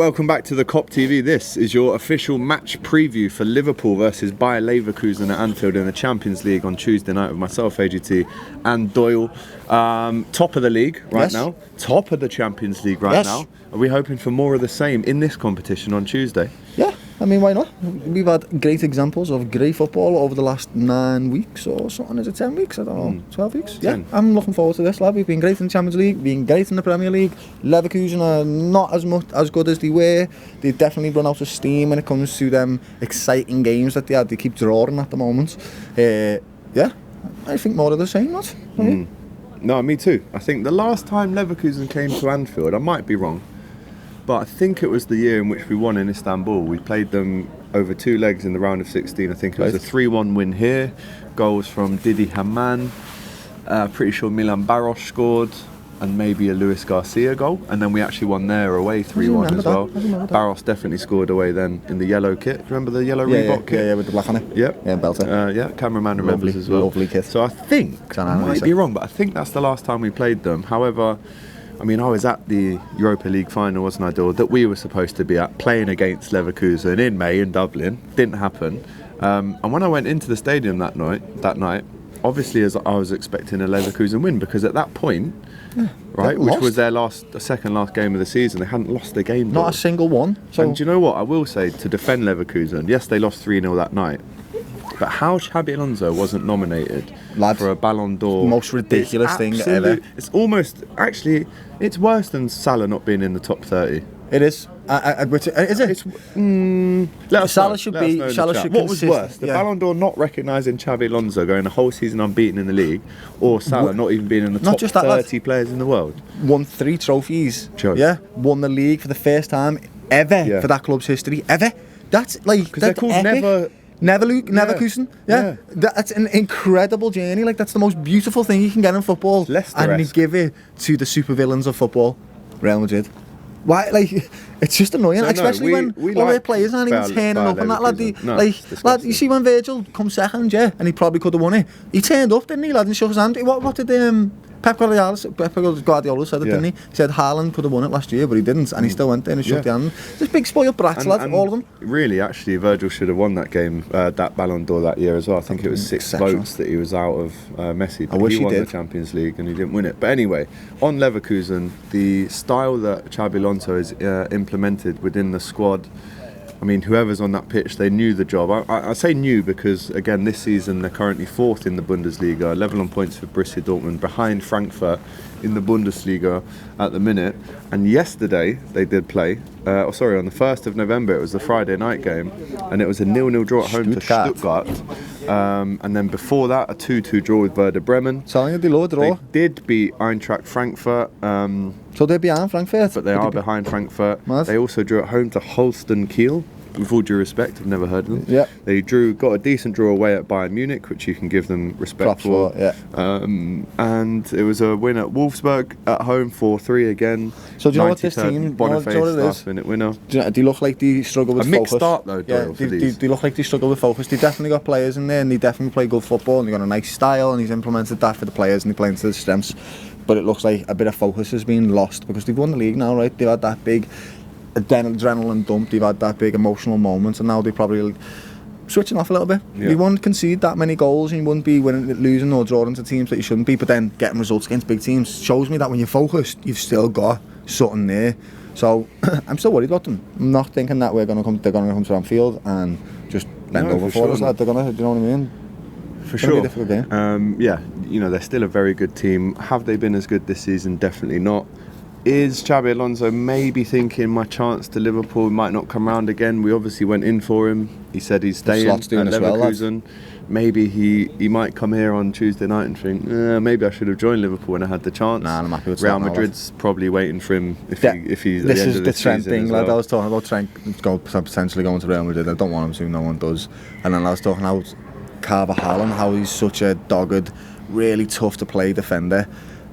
welcome back to the Kop TV. This is your official match preview for Liverpool versus Bayern Leverkusen at Anfield in the Champions League on Tuesday night with myself, AGT, and Doyle. Top of the league right now. Top of the Champions League right now. Are we hoping for more of the same in this competition on Tuesday? Yeah, I mean, why not? We've had great examples of great football over the last 9 weeks or something. Is it 10 weeks? I don't know. 12 weeks? 10. Yeah, I'm looking forward to this, lad. We've been great in the Champions League, been great in the Premier League. Leverkusen are not as good as they were. They've definitely run out of steam when it comes to them exciting games that they had. They keep drawing at the moment. Yeah, I think more of the same, not? No, me too. I think the last time Leverkusen came to Anfield, I might be wrong, but I think it was the year in which we won in Istanbul. We played them over 2 legs in the round of 16. I think it was a 3-1 win here. Goals from Didi Hamann. Pretty sure Milan Baros scored, and maybe a Luis Garcia goal. And then we actually won there away 3-1 as well. Baros definitely scored away then in the yellow kit. Remember the yellow Reebok kit? Yeah, with the black on it. Yep. Yeah, belter. Yeah, cameraman remembers as well. Lovely kit. So I think, I might be wrong, but I think that's the last time we played them. However, I mean, I was at the Europa League final, wasn't I, Dor, that we were supposed to be at, playing against Leverkusen in May in Dublin. Didn't happen. And when I went into the stadium that night, obviously as I was expecting a Leverkusen win, because at that point, right, which was their second last game of the season, they hadn't lost a game. Not a single one. So. And do you know what? I will say, to defend Leverkusen, yes, they lost 3-0 that night, but how Xabi Alonso wasn't nominated for a Ballon d'Or, most ridiculous thing ever. It's almost, actually, it's worse than Salah not being in the top 30. It is. Is it? Salah should be. What was worse? The Ballon d'Or not recognising Xabi Alonso going a whole season unbeaten in the league, or Salah not even being in the top 30 players in the world? Won 3 trophies. Yeah, won the league for the first time ever for that club's history. Ever. That's like, because they're called epic. Leverkusen. Yeah. That's an incredible journey. Like, that's the most beautiful thing you can get in football. And you give it to the supervillains of football, Real Madrid. Why? Like, it's just annoying, especially when all their players aren't even turning up and that, lad. Lad, you see when Virgil come second, and he probably could have won it. He turned up, didn't he, lad, and shook his hand. What did Pep Guardiola said it, didn't he? He said Haaland could have won it last year, but he didn't, and he still went there and shook the hand. Just big spoiled brats, lad, all of them. Really, actually, Virgil should have won that game, that Ballon d'Or that year as well. I think it was 6 votes that he was out of Messi. But I wish he won the Champions League and he didn't win it. But anyway, on Leverkusen, the style that Xabi Alonso has implemented within the squad, I mean, whoever's on that pitch, they knew the job. I say new because, again, this season they're currently 4th in the Bundesliga, level on points for Borussia Dortmund, behind Frankfurt in the Bundesliga at the minute. And yesterday they did play, on the 1st of November, it was the Friday night game, and it was a 0-0 draw at home to Stuttgart. And then before that, a 2-2 draw with Werder Bremen. They did beat Eintracht Frankfurt. So they're behind Frankfurt? But they are behind Frankfurt. Mad. They also drew at home to Holstein Kiel. With all due respect, I've never heard of them. Yeah. They got a decent draw away at Bayern Munich, which you can give them respect for. And it was a win at Wolfsburg at home, 4-3 again. So do you know what this team? Boniface, last-minute winner. Do they look like they struggle with focus? A mixed start though, Doyle, for these. They look like they struggle with focus. They definitely got players in there, and they definitely play good football, and they got a nice style, and he's implemented that for the players, and they play into their strengths. But it looks like a bit of focus has been lost because they've won the league now, right? They've had that big adrenaline dump, they've had that big emotional moment, and now they're probably switching off a little bit. You wouldn't concede that many goals, and you wouldn't be losing or drawing to teams that you shouldn't be, but then getting results against big teams shows me that when you're focused, you've still got something there. So I'm still worried about them. I'm not thinking that they're going to come to Anfield and just bend over for us. They're going to, do you know what I mean? For sure. Be a difficult game. They're still a very good team. Have they been as good this season? Definitely not. Is Xabi Alonso maybe thinking my chance to Liverpool might not come round again? We obviously went in for him. He said he's staying at Leverkusen. Maybe he might come here on Tuesday night and think, maybe I should have joined Liverpool when I had the chance. Nah, I'm happy with Real Madrid's probably waiting for him if he's at the end of the Trent season thing, as well. lad. I was talking about Trent potentially going to Real Madrid. I don't want him to, no one does. And then I was talking about Carvajal and how he's such a dogged, really tough to play defender.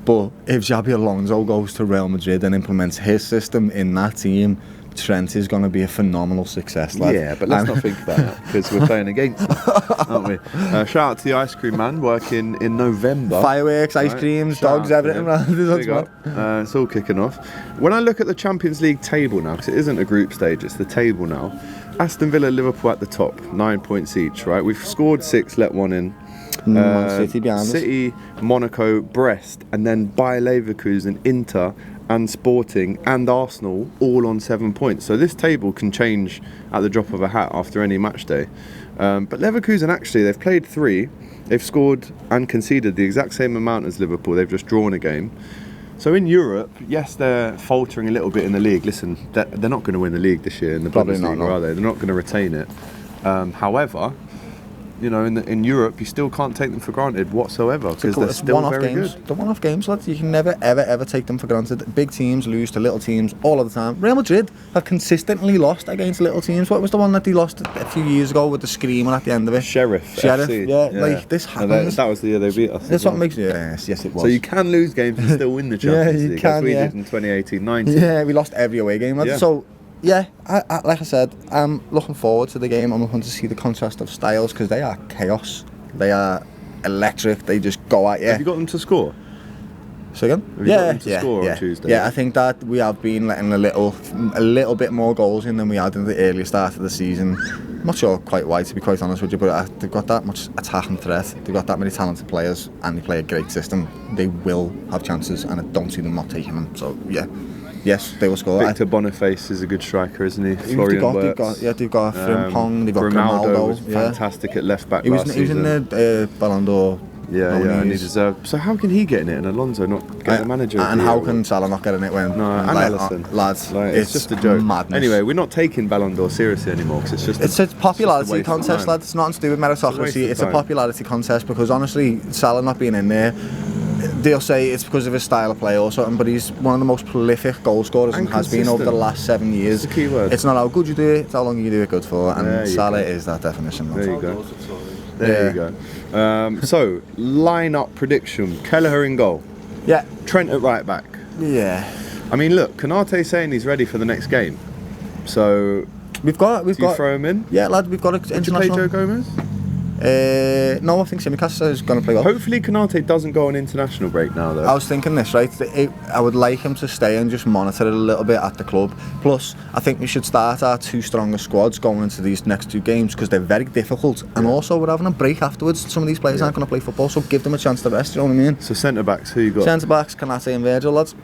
But if Xabi Alonso goes to Real Madrid and implements his system in that team, Trent is going to be a phenomenal success, lad. Yeah, but let's not think about that because we're playing against them, aren't we? Shout out to the ice cream man working in November. Fireworks, ice creams, dogs, everything around. It's all kicking off. When I look at the Champions League table now, because it isn't a group stage, it's the table now. Aston Villa, Liverpool at the top, 9 points each, right? We've scored 6, let 1 in. City behind us. City, Monaco, Brest, and then Bayern Leverkusen, Inter, and Sporting and Arsenal all on 7 points. So this table can change at the drop of a hat after any match day. But Leverkusen, actually, they've played 3. They've scored and conceded the exact same amount as Liverpool. They've just drawn a game. So in Europe, yes, they're faltering a little bit in the league. Listen, they're not going to win the league this year in the Bundesliga, are they? They're not going to retain it. However, you know, in Europe, you still can't take them for granted whatsoever because they're still very good. The one-off games, lads. You can never, ever take them for granted. Big teams lose to little teams all of the time. Real Madrid have consistently lost against little teams. What was the one that they lost a few years ago with the screamer at the end of it? Sheriff FC. Yeah, like this happens. That was the year they beat us. That's what makes it. Yes, it was. So you can lose games and still win the Champions League. Can, as we did in 2018-19. Yeah, we lost every away game. Yeah. So. Yeah, I, like I said, I'm looking forward to the game. I'm looking to see the contrast of styles because they are chaos. They are electric. They just go at you. Have you got them to score? So again? Have you got them to score on Tuesday? Yeah, I think that we have been letting a little bit more goals in than we had in the early start of the season. I'm not sure quite why, to be quite honest with you, but they've got that much attack and threat. They've got that many talented players, and they play a great system. They will have chances, and I don't see them not taking them. So yeah. Yes, they will score. Victor Boniface is a good striker, isn't he? Florian Wirtz. They've got Frimpong, they've got Ronaldo was Grimaldo. fantastic at left back He was last season. in the Ballon d'Or. Yeah, and he deserved. So how can he get in it and Alonso not get the manager? And how can Salah not get in it when? No, and Alisson. Lads, it's just a joke. Madness. Anyway, we're not taking Ballon d'Or seriously anymore because it's a popularity contest, lads. It's nothing to do with meritocracy. It's a popularity contest because honestly, Salah not being in there, they'll say it's because of his style of play or something, but he's one of the most prolific goal scorers and has been over the last 7 years. That's the key word. It's not how good you do it, it's how long you do it good for, and Salah is that definition. There you go. There you go. So, line-up prediction. Kelleher in goal. Yeah. Trent at right back. Yeah. I mean, look, Konate's saying he's ready for the next game. So, we've got. Do you throw him in? Yeah, lad, we've got Did you play Joe Gomez? No, I think Tsimikas is going to play well. Hopefully Konate doesn't go on international break now, though. I was thinking this, right? I would like him to stay and just monitor it a little bit at the club. Plus, I think we should start our 2 strongest squads going into these next 2 games because they're very difficult. And also, we're having a break afterwards. Some of these players aren't going to play football, so give them a chance to rest, you know what I mean? So centre-backs, who you got? Centre-backs, Konate and Virgil, lads.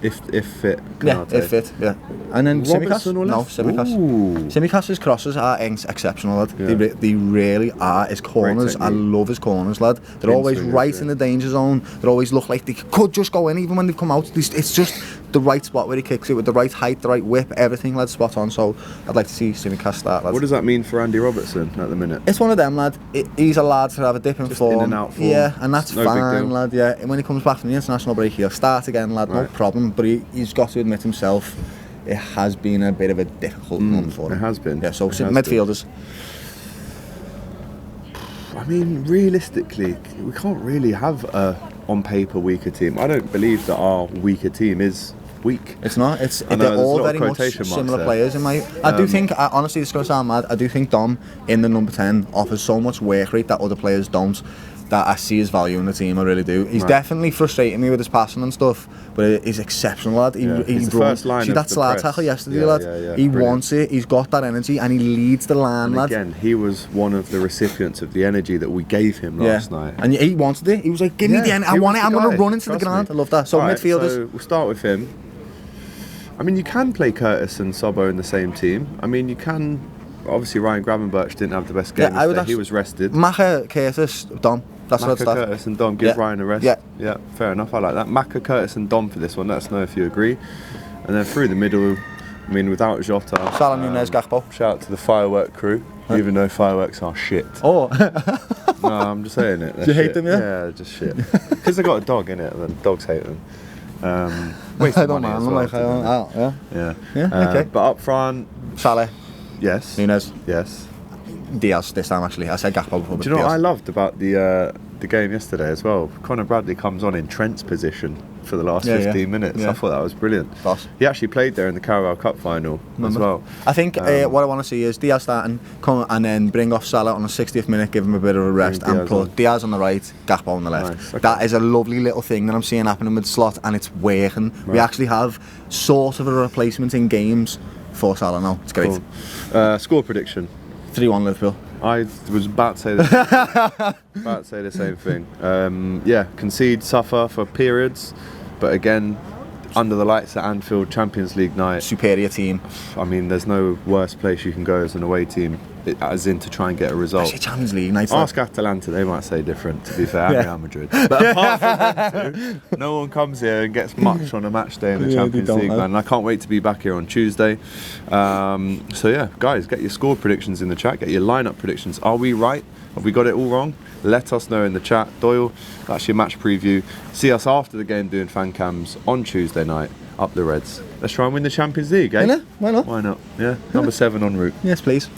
If fit, Konate. Yeah, if fit, yeah. And then Tsimikas? No, Tsimikas. Tsimikas' crosses are exceptional, lad. Yeah. They really are. His corners, I love his corners, lad. They're always right in the danger zone. They always look like they could just go in, even when they've come out. It's just the right spot where he kicks it with the right height, the right whip, everything, lad, spot on. So I'd like to see Tsimikas start, lad. What does that mean for Andy Robertson at the minute? It's one of them, lad. He's allowed to have a dip in form. In and out form. Yeah, and that's fine, lad. Yeah, and when he comes back from the international break, he'll start again, lad. No problem. But he's got to admit himself, it has been a bit of a difficult run for him. It has been. Yeah, so midfielders. I mean, realistically, we can't really have a, on paper, weaker team. I don't believe that our weaker team is weak. It's not. They're all very much similar players in my. I do think, honestly, this is going to sound mad, I do think Dom in the number 10 offers so much work rate that other players don't, that I see his value in the team. I really do. He's definitely frustrating me with his passing and stuff, but he's exceptional, lad. He first line. See that slide tackle yesterday, lad? He wants it. He's got that energy, and he leads the line, lad. Again, he was one of the recipients of the energy that we gave him last night. And he wanted it. He was like, "Give me the energy. I want it. I'm going to run into the ground." I love that. So midfielders. So we'll start with him. I mean, you can play Curtis and Sobbo in the same team. I mean, you can. Obviously, Ryan Gravenberch didn't have the best game yesterday. He was rested. Maka, Curtis, Dom. That's what I'd start. Curtis and Dom, give Ryan a rest. Yeah, fair enough. I like that. Maka, Curtis and Dom for this one. Let us know if you agree. And then through the middle, I mean, without Jota. Salah, Nunez, Gakpo. Shout out to the firework crew, even though fireworks are shit. Oh. No, I'm just saying it. Do you hate them, yeah? Yeah, just shit. Because they got a dog in it, and dogs hate them. I don't mind. Yeah. Okay. But up front, Salah. Yes. Nunez. Yes. Diaz this time, actually. I said Gakpo before. Do you know what I loved about the game yesterday as well? Conor Bradley comes on in Trent's position. for the last 15 minutes. I thought that was brilliant. He actually played there in the Carabao Cup final as well. I think what I want to see is Diaz starting, come and then bring off Salah on the 60th minute, give him a bit of a rest, and put Diaz on the right, Gakpo on the left. Nice, okay. That is a lovely little thing that I'm seeing happening with Slot, and it's working. Right. We actually have sort of a replacement in games for Salah now. It's great. Cool. Score prediction? 3-1 Liverpool. I was about to say the same thing. Concede, suffer for periods, but again, under the lights at Anfield, Champions League night. Superior team. I mean, there's no worse place you can go as an away team, as in to try and get a result. Actually, Champions League night. Ask Atalanta, they might say different, to be fair, and Real Madrid. But apart from them two, no one comes here and gets much on a match day in the Champions League, man. And I can't wait to be back here on Tuesday. Guys, get your score predictions in the chat, get your lineup predictions. Are we right? Have we got it all wrong? Let us know in the chat. Doyle, that's your match preview. See us after the game doing fan cams on Tuesday night. Up the Reds. Let's try and win the Champions League, eh? Why not? Why not? Yeah. Number 7 en route. Yes, please.